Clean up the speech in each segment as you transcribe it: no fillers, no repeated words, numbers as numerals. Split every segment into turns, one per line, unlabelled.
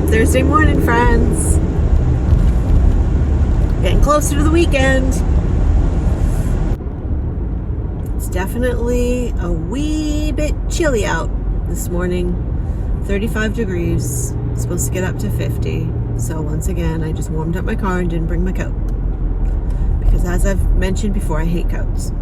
Thursday morning, friends. Getting closer to the weekend. It's definitely a wee bit chilly out this morning. 35 degrees. It's supposed to get up to 50. So once again, I just warmed up my car and didn't bring my coat. Because as I've mentioned before, I hate coats.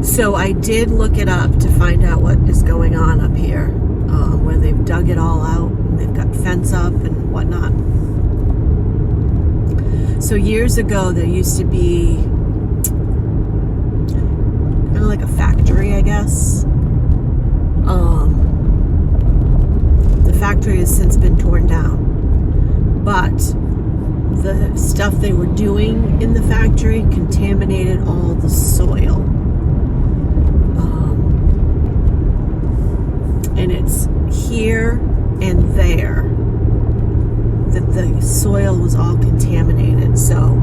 So I did look it up to find out what is going on up here, where they've dug it all out and they've got fence up and whatnot. So years ago, there used to be kind of like a factory, I guess. The factory has since been torn down, but the stuff they were doing in the factory contaminated all the soil. And it's here and there that the soil was all contaminated. So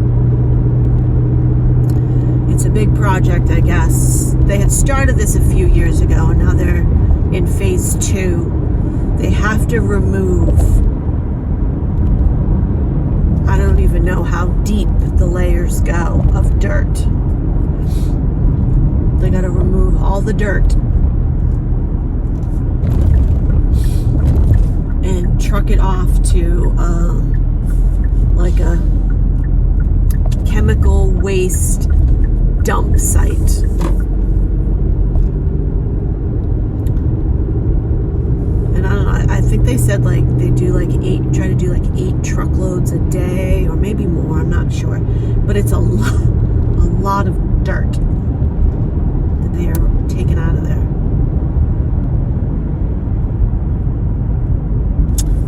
it's a big project, I guess. They had started this a few years ago, and now they're in phase 2. They have to remove, I don't even know how deep the layers go of dirt. They got to remove all the dirt and truck it off to like a chemical waste dump site. And I don't know, I think they said like they do like try to do like 8 truckloads a day or maybe more, I'm not sure. But it's a lot of dirt that they are taking out of there.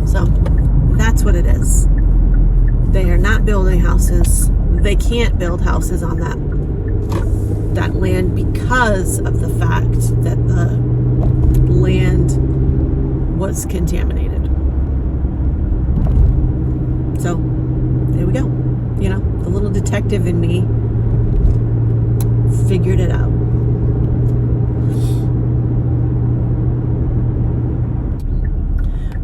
So that's what it is. They are not building houses. They can't build houses on that land because of the fact that the land was contaminated. So there we go. You know, the little detective in me figured it out.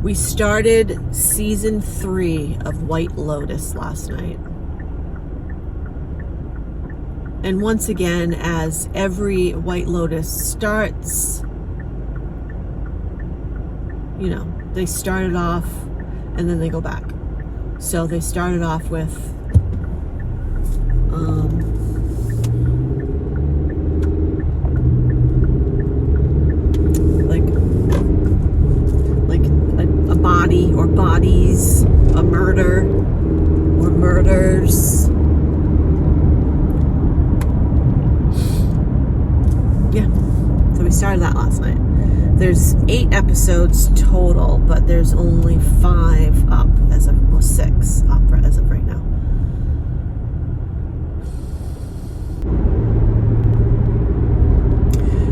We started season 3 of White Lotus last night. And once again, as every White Lotus starts, you know, they started off and then they go back. So they started off with a body or bodies, a murder or murders. Yeah, so we started that last night. There's 8 episodes total, but there's only 5 up as of, well, 6 up as of right now.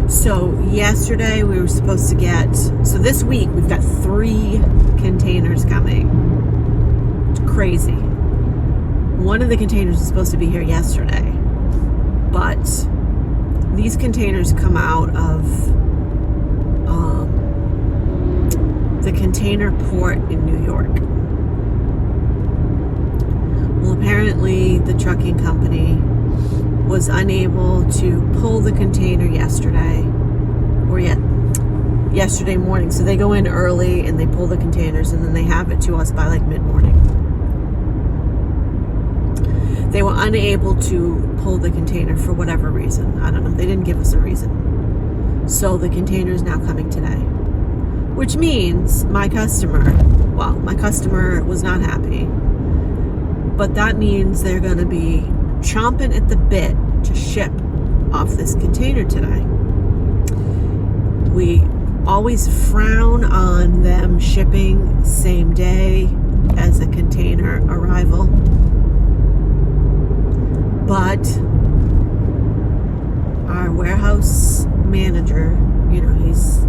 So yesterday we were supposed to get, so this week we've got 3 containers coming. It's crazy. One of the containers is supposed to be here yesterday, but these containers come out of the container port in New York. Well, apparently the trucking company was unable to pull the container yesterday morning. So they go in early and they pull the containers and then they have it to us by like mid-morning. They were unable to pull the container for whatever reason. I don't know. They didn't give us a reason. So the container is now coming today. Which means my customer was not happy. But that means they're going to be chomping at the bit to ship off this container today. We always frown on them shipping same day as a container arrival. But our warehouse manager, you know, he's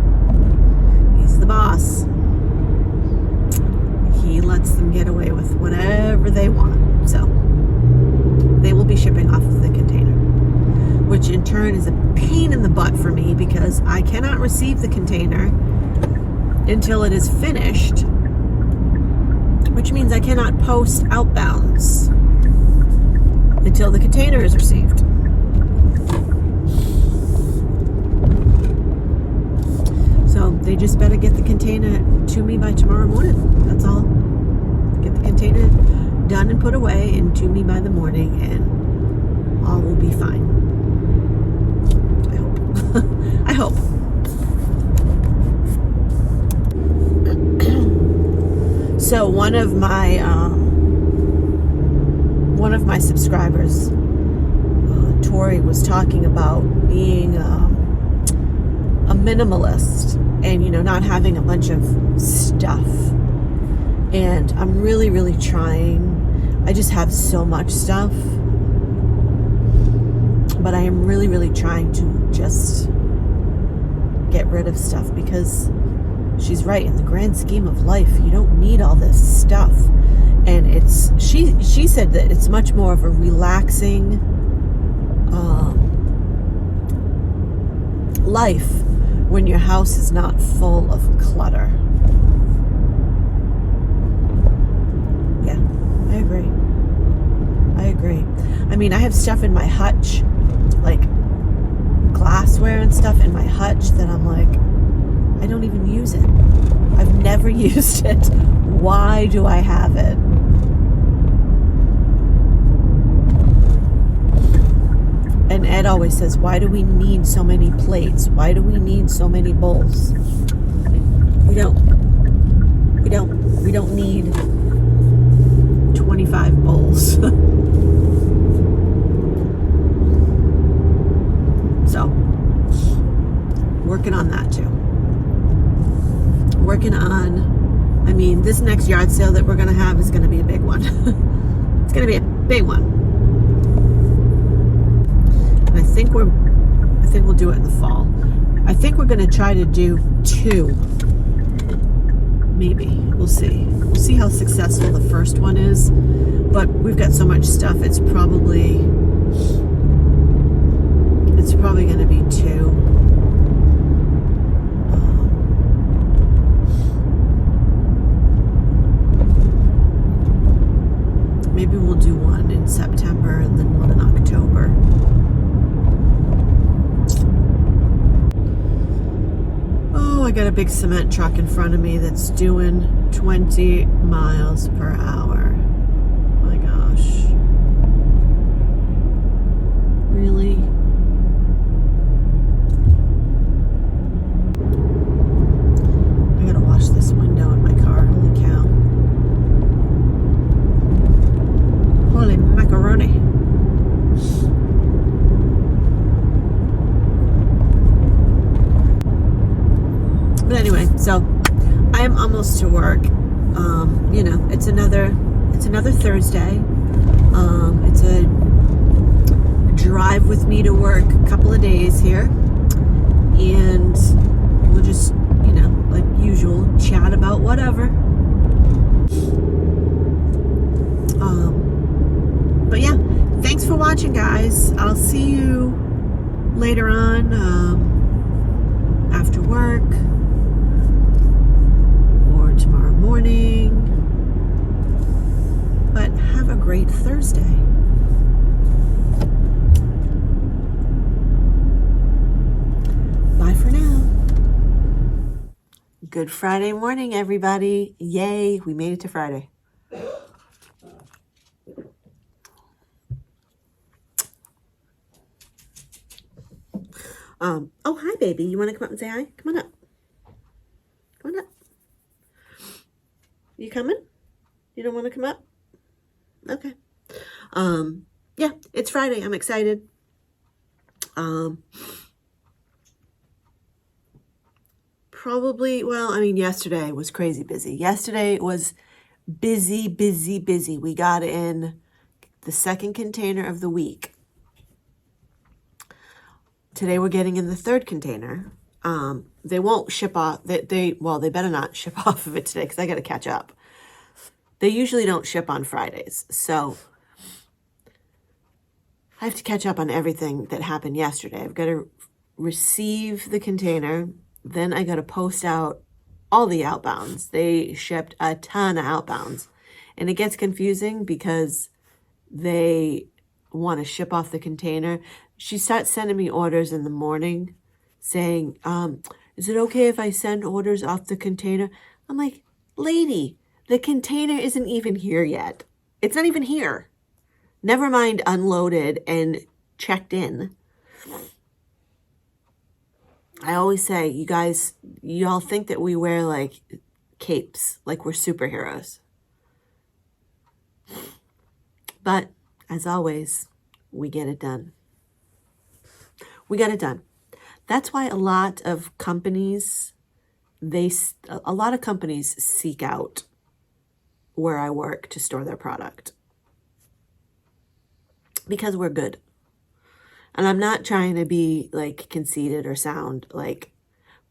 the boss. He lets them get away with whatever they want. So they will be shipping off the container, which in turn is a pain in the butt for me because because I cannot receive the container until it is finished, which means I cannot post outbounds until the container is received. So they just better get the container to me by tomorrow morning. That's all. Get the container done and put away and to me by the morning, and all will be fine. I hope. I hope. So one of my subscribers, Tori, was talking about being a minimalist and, not having a bunch of stuff. And I'm really, really trying. I just have so much stuff. But I am really, really trying to just get rid of stuff, because she's right. In the grand scheme of life, you don't need all this stuff. And she said that it's much more of a relaxing life when your house is not full of clutter. Yeah, I agree. I mean, I have stuff in my hutch, like glassware and stuff in my hutch that I'm like, I don't even use it. I've never used it. Why do I have it? And Ed always says, why do we need so many plates? Why do we need so many bowls? We don't need 25 bowls. So, working on that too. This next yard sale that we're going to have is going to be a big one. It's going to be a big one. And I think we'll do it in the fall. I think we're going to try to do 2. Maybe. We'll see. We'll see how successful the first one is. But we've got so much stuff, it's probably going to be 2. Maybe we'll do one in September and then one in October. Oh, I got a big cement truck in front of me that's doing 20 miles per hour. My gosh. Really? I gotta wash this window in my car. Holy cow. Holy macaroni. But anyway, so I am almost to work. It's another Thursday. It's a drive with me to work a couple of days here. And we'll just, like usual, chat about whatever. But yeah, thanks for watching, guys. I'll see you later on after work or tomorrow morning. But have a great Thursday. Bye for now. Good Friday morning, everybody. Yay, we made it to Friday. Oh, hi, baby. You want to come up and say hi? Come on up. Come on up. You coming? You don't want to come up? Okay. Yeah, it's Friday. I'm excited. Yesterday was crazy busy. Yesterday was busy. We got in the second container of the week. Today we're getting in the third container. They won't ship off. They better not ship off of it today because I got to catch up. They usually don't ship on Fridays, so I have to catch up on everything that happened yesterday. I've got to receive the container. Then I got to post out all the outbounds. They shipped a ton of outbounds. And it gets confusing because they want to ship off the container. She starts sending me orders in the morning saying, is it okay if I send orders off the container? I'm like, lady, the container isn't even here yet. It's not even here. Never mind unloaded and checked in. I always say, you guys, y'all think that we wear like capes, like we're superheroes. But as always, we get it done. We got it done. That's why a lot of companies, a lot of companies seek out where I work to store their product. Because we're good. And I'm not trying to be like conceited or sound like,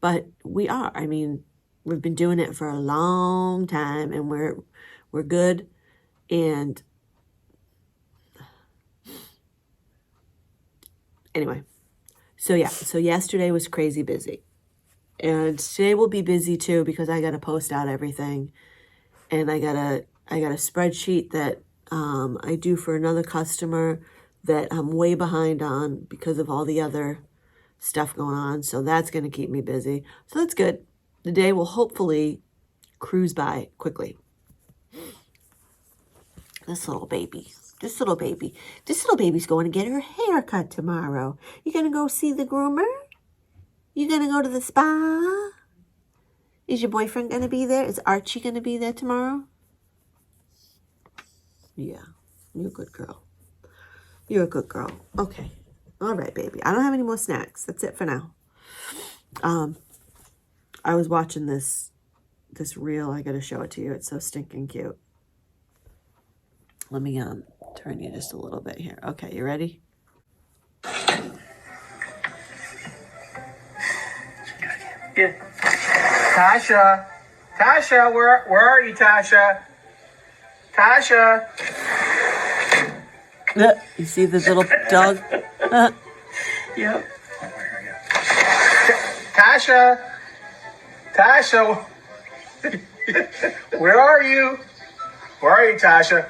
but we are. I mean, we've been doing it for a long time and we're good. And anyway, so yeah, so yesterday was crazy busy. And today will be busy too because I got to post out everything. And I got a spreadsheet that I do for another customer that I'm way behind on because of all the other stuff going on. So that's going to keep me busy. So that's good. The day will hopefully cruise by quickly. This little baby's going to get her hair cut tomorrow. You going to go see the groomer? You going to go to the spa? Is your boyfriend going to be there? Is Archie going to be there tomorrow? Yeah, you're a good girl. You're a good girl. Okay. All right, baby. I don't have any more snacks. That's it for now. I was watching this reel. I got to show it to you. It's so stinking cute. Let me turn you just a little bit here. Okay, you ready?
Yeah. Tasha, where are you, Tasha? Tasha.
You see the little dog?
Yep. Tasha, where are you? Where are you, Tasha?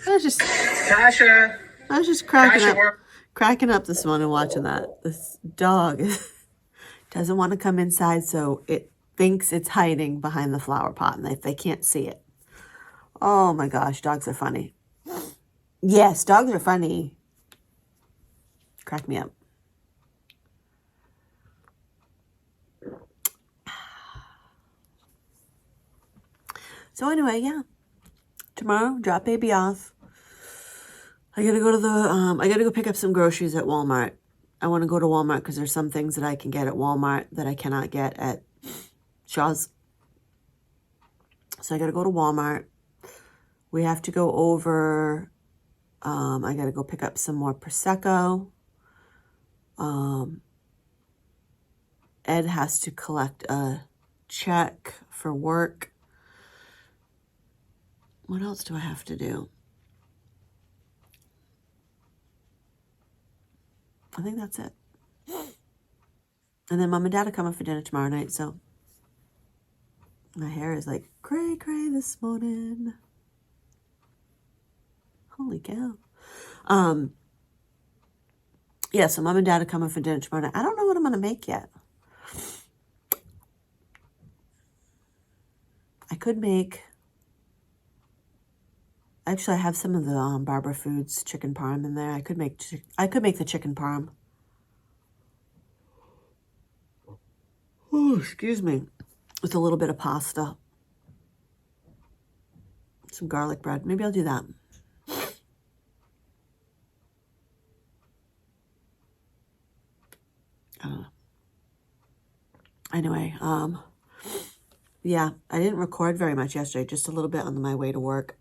I was just cracking up this morning watching that. This dog doesn't want to come inside, so it thinks it's hiding behind the flower pot, and they can't see it. Oh my gosh, dogs are funny. Yes, dogs are funny. Crack me up. So anyway, yeah. Tomorrow, drop baby off. I gotta go to I gotta go pick up some groceries at Walmart. I want to go to Walmart because there's some things that I can get at Walmart that I cannot get at Shaw's. So I gotta go to Walmart. We have to go over, I gotta go pick up some more Prosecco. Ed has to collect a check for work. What else do I have to do? I think that's it. And then Mom and Dad are coming for dinner tomorrow night, so my hair is like cray this morning. Holy cow. Yeah, so Mom and Dad are coming for dinner tomorrow night. I don't know what I'm going to make yet. I could make... Actually, I have some of the Barbara Foods chicken parm in there. I could make the chicken parm. Oh, excuse me. With a little bit of pasta. Some garlic bread. Maybe I'll do that. I don't know. Anyway, yeah, I didn't record very much yesterday. Just a little bit on my way to work.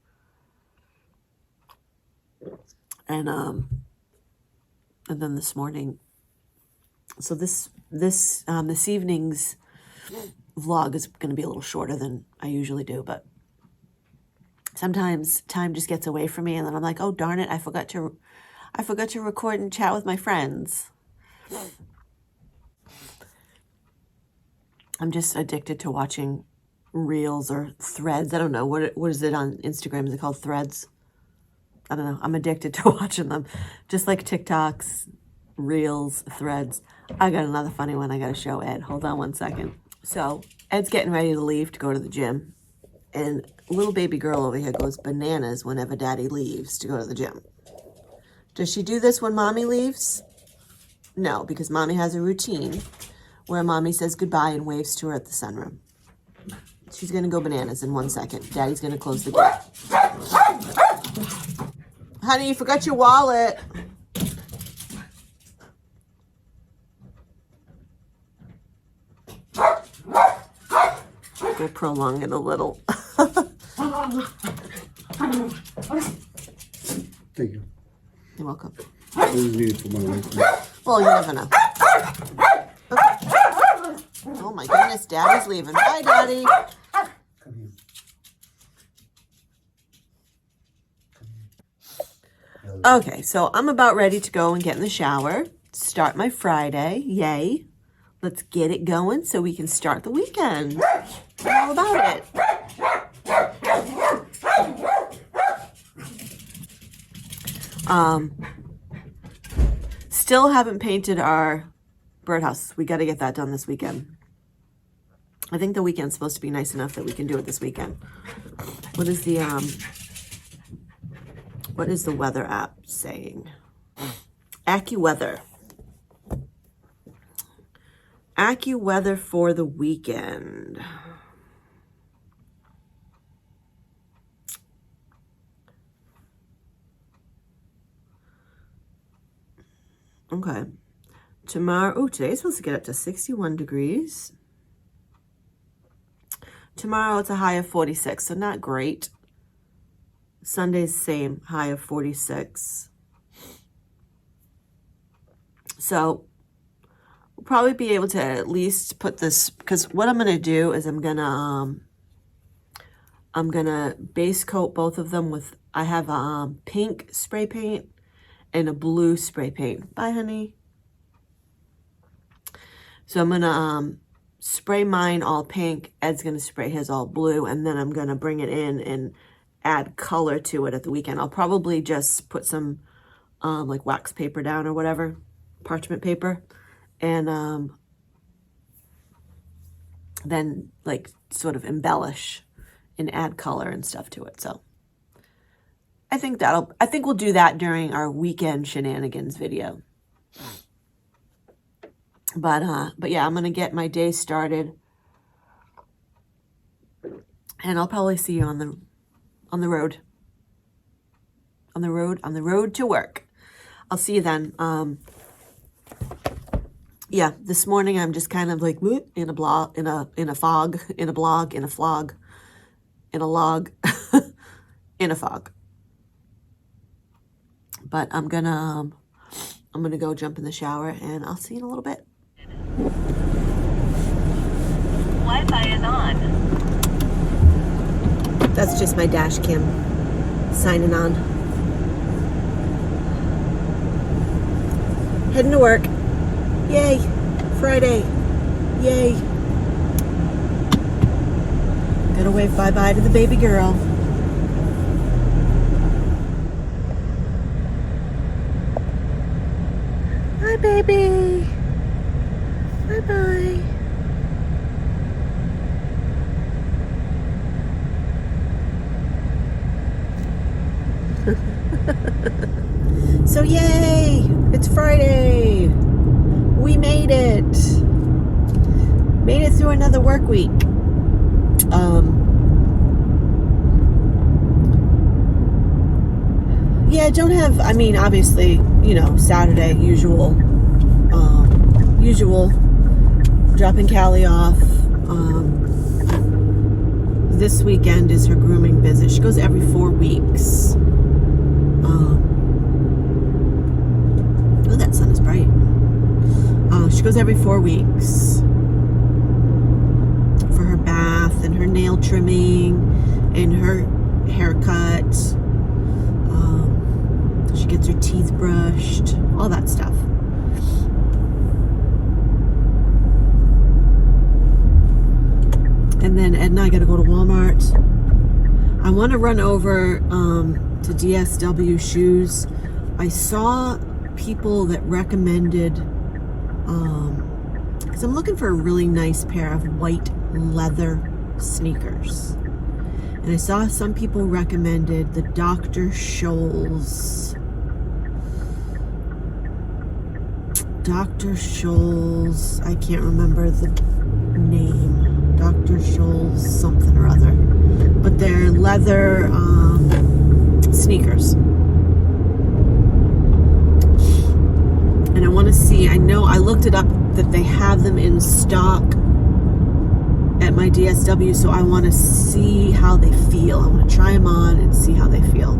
And then this morning, so this evening's vlog is going to be a little shorter than I usually do, but sometimes time just gets away from me, and then I'm like, oh darn it, I forgot to record and chat with my friends. I'm just addicted to watching reels or threads. I don't know what is it on Instagram? Is it called threads? I don't know. I'm addicted to watching them, just like TikToks, reels, threads. I got another funny one I got to show Ed. Hold on one second. So Ed's getting ready to leave to go to the gym, and little baby girl over here goes bananas whenever Daddy leaves to go to the gym. Does she do this when Mommy leaves? No, because Mommy has a routine where Mommy says goodbye and waves to her at the sunroom. She's going to go bananas in 1 second. Daddy's going to close the gate. Honey, you forgot your wallet. We'll prolong it a little.
Thank you.
You're welcome.
I just need it for my wife.
Well, you never know. Okay. Oh my goodness, Daddy's leaving. Bye, Daddy.
Come here.
Okay, so I'm about ready to go and get in the shower. Start my Friday. Yay. Let's get it going so we can start the weekend. I'm all about it. Still haven't painted our birdhouse. We got to get that done this weekend. I think the weekend's supposed to be nice enough that we can do it this weekend. What is the weather app saying? AccuWeather. AccuWeather for the weekend. Okay. Tomorrow, oh, today's supposed to get up to 61 degrees. Tomorrow it's a high of 46, so not great. Sunday's same, high of 46. So we'll probably be able to at least put this, because what I'm going to do is I'm going to base coat both of them with, I have a pink spray paint and a blue spray paint. Bye, honey. So I'm going to spray mine all pink. Ed's going to spray his all blue, and then I'm going to bring it in and add color to it at the weekend. I'll probably just put some like wax paper down or whatever, parchment paper, and then like sort of embellish and add color and stuff to it. So I think we'll do that during our weekend shenanigans video. But yeah, I'm gonna get my day started, and I'll probably see you on the road to work. I'll see you then. Yeah, this morning I'm just kind of like in a blog, in a fog, in a blog, in a flog, in a log, in a fog. But I'm gonna go jump in the shower, and I'll see you in a little bit.
Wi-Fi is on.
That's just my dash cam signing on. Heading to work. Yay. Friday. Yay. Gotta wave bye-bye to the baby girl. Hi, baby. Bye-bye. So yay, it's Friday. We made it. Made it through another work week. Yeah, don't have, I mean, obviously, you know, Saturday, usual, dropping Callie off. This weekend is her grooming visit. She goes every 4 weeks. Oh, that sun is bright. She goes every 4 weeks for her bath and her nail trimming and her haircut. She gets her teeth brushed, all that stuff. And then Ed and I got to go to Walmart. I want to run over to DSW shoes. I saw people that recommended, because I'm looking for a really nice pair of white leather sneakers. And I saw some people recommended the Dr. Scholl's. I can't remember the name. Dr. Scholl's something or other. But they're leather sneakers. And I want to see, I know I looked it up that they have them in stock at my DSW, so I want to see how they feel. I want to try them on and see how they feel.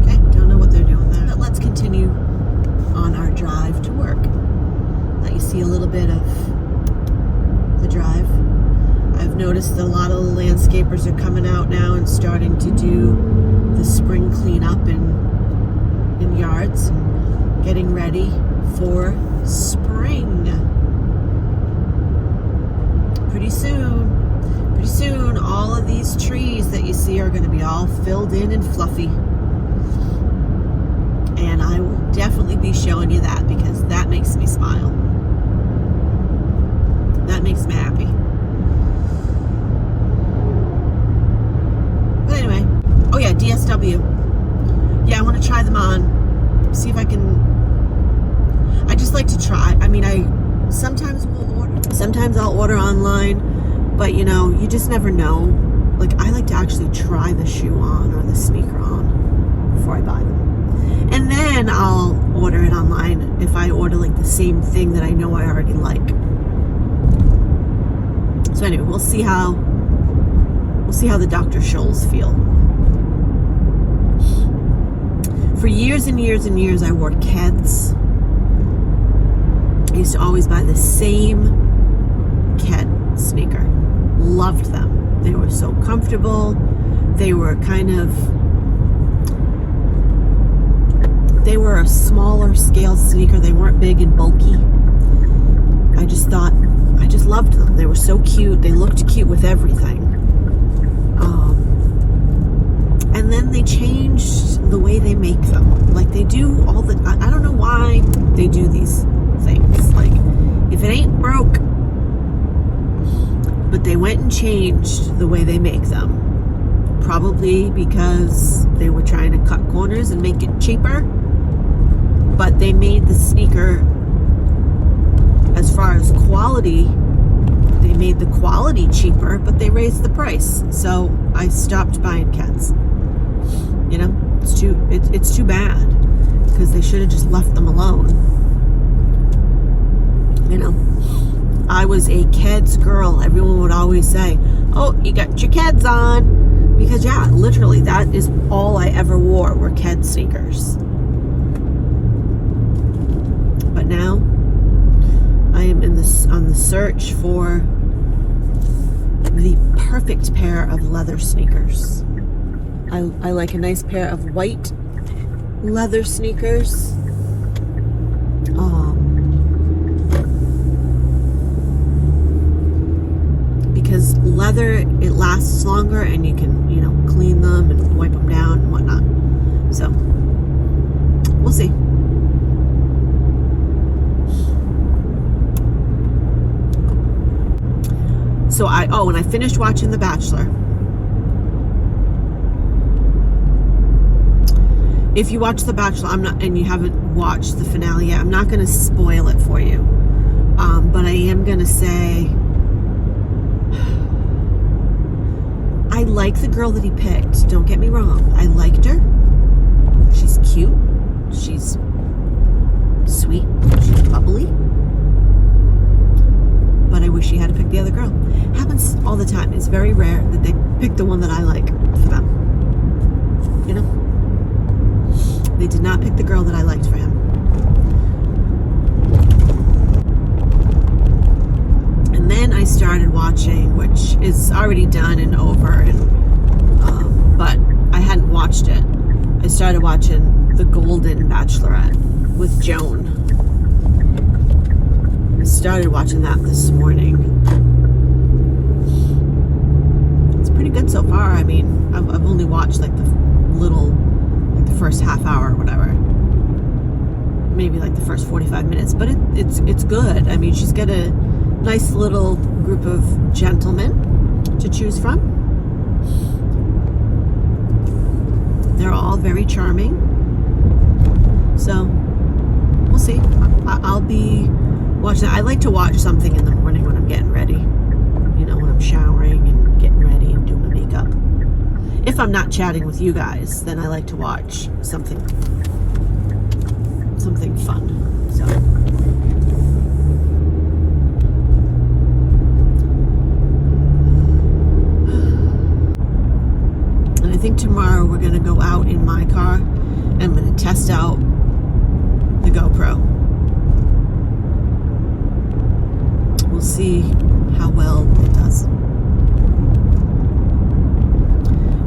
Okay, don't know what they're doing there. But let's continue on our drive to work. Let you see a little bit of the drive. I've noticed that a lot of the landscapers are coming out now and starting to do the spring cleanup in yards and getting ready for spring. Pretty soon, all of these trees that you see are going to be all filled in and fluffy. And I will definitely be showing you that because that makes me smile. That makes me happy. But anyway, oh yeah, DSW. Yeah, I want to try them on. See if I can. I just like to try. I mean, sometimes I'll order online, but you know, you just never know. Like, I like to actually try the shoe on or the sneaker on before I buy them. And then I'll order it online if I order like the same thing that I know I already like. So anyway, we'll see how the Dr. Scholl's feel. For years and years and years, I wore Keds. I used to always buy the same Ked sneaker. Loved them. They were so comfortable. They were they were a smaller scale sneaker. They weren't big and bulky. I just loved them. They were so cute. They looked cute with everything. And then they changed the way they make them. Like, they do all the, I don't know why they do these things. Like, if it ain't broke, but they went and changed the way they make them. Probably because they were trying to cut corners and make it cheaper. But they made the sneaker, as far as quality, they made the quality cheaper, but they raised the price. So I stopped buying Keds. You know, it's too bad because they should have just left them alone. You know, I was a Keds girl. Everyone would always say, "Oh, you got your Keds on," because yeah, literally that is all I ever wore were Ked sneakers. But now I am on the search for the perfect pair of leather sneakers. I like a nice pair of white leather sneakers. Because leather, it lasts longer and you can, you know, clean them and wipe them down and whatnot. So, we'll see. So when I finished watching The Bachelor, if you watch The Bachelor, and you haven't watched the finale yet, I'm not going to spoil it for you. But I am going to say, I like the girl that he picked. Don't get me wrong. I liked her. She's cute. She's sweet. She's bubbly. But I wish he had picked the other girl. Happens all the time. It's very rare that they pick the one that I like for them. You know? They did not pick the girl that I liked for him. And then I started watching, which is already done and over, and but I hadn't watched it. I started watching The Golden Bachelorette with Joan. I started watching that this morning. It's pretty good so far. I mean, I've only watched like the first half hour or whatever. Maybe like the first 45 minutes, but it's good. I mean, she's got a nice little group of gentlemen to choose from. They're all very charming. So, we'll see. I'll be watching. I like to watch something in the morning when I'm getting ready. You know, when I'm showering and getting ready and doing my makeup. If I'm not chatting with you guys, then I like to watch something fun. So, and I think tomorrow we're going to go out in my car and I'm going to test out the GoPro. We'll see how well it does.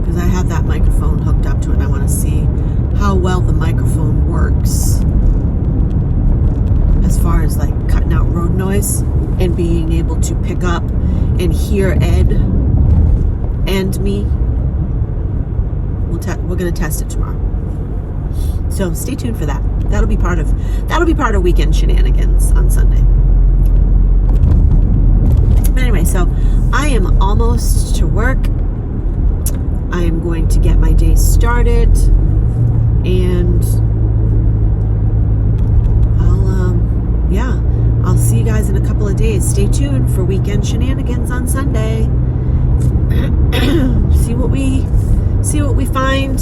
Because I have that microphone hooked up to it and I want to see how well the microphone works as far as like cutting out road noise and being able to pick up and hear Ed and me. We're going to test it tomorrow. So stay tuned for that. That'll be part of weekend shenanigans on Sunday. But anyway, so I am almost to work. I am going to get my day started, and I'll see you guys in a couple of days. Stay tuned for weekend shenanigans on Sunday. see what we find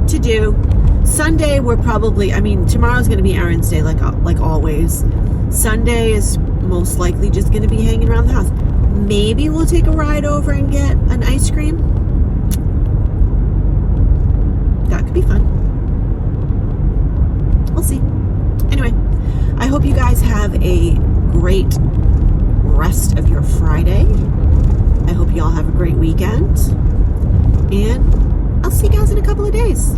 to do. Sunday we're probably, I mean, tomorrow's going to be Aaron's day like always. Sunday is most likely just going to be hanging around the house. Maybe we'll take a ride over and get an ice cream. That could be fun. We'll see. Anyway, I hope you guys have a great rest of your Friday. I hope you all have a great weekend. And I'll see you guys in a couple of days.